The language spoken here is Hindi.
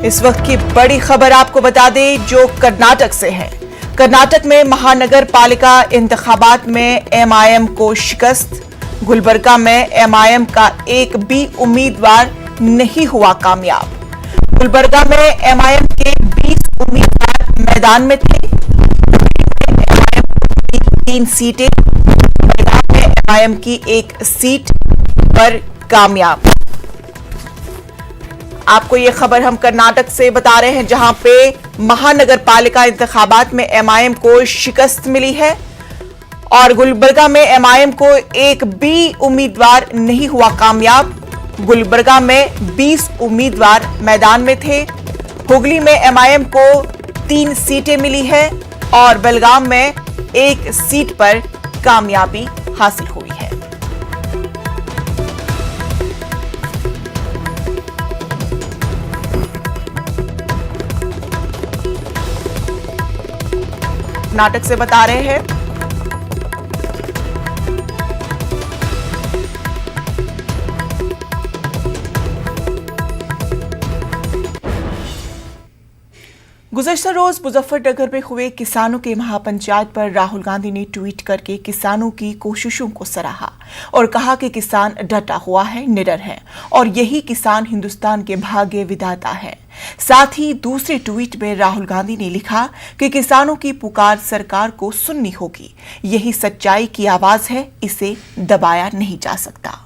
इस वक्त की बड़ी खबर आपको बता दें जो कर्नाटक से है। कर्नाटक में महानगर पालिका इंतखाबात में एमआईएम को शिकस्त। गुलबर्गा में एमआईएम का एक भी उम्मीदवार नहीं हुआ कामयाब। गुलबर्गा में एमआईएम के 20 उम्मीदवार मैदान में थे। एमआईएम की 3 सीटें, मैदान में एमआईएम की 1 सीट पर कामयाब। आपको ये खबर हम कर्नाटक से बता रहे हैं, जहां पे महानगर पालिका इंतखाबात में एमआईएम को शिकस्त मिली है और गुलबर्गा में एमआईएम को एक भी उम्मीदवार नहीं हुआ कामयाब। गुलबर्गा में 20 उम्मीदवार मैदान में थे। हुगली में एमआईएम को 3 सीटें मिली है और बेलगाम में 1 सीट पर कामयाबी हासिल हुई है। कर्नाटक से बता रहे हैं। गुज़श्ता रोज मुजफ्फरनगर में हुए किसानों के महापंचायत पर राहुल गांधी ने ट्वीट करके किसानों की कोशिशों को सराहा और कहा कि किसान डटा हुआ है, निडर है और यही किसान हिंदुस्तान के भाग्य विधाता है। साथ ही दूसरे ट्वीट में राहुल गांधी ने लिखा कि किसानों की पुकार सरकार को सुननी होगी, यही सच्चाई की आवाज है, इसे दबाया नहीं जा सकता।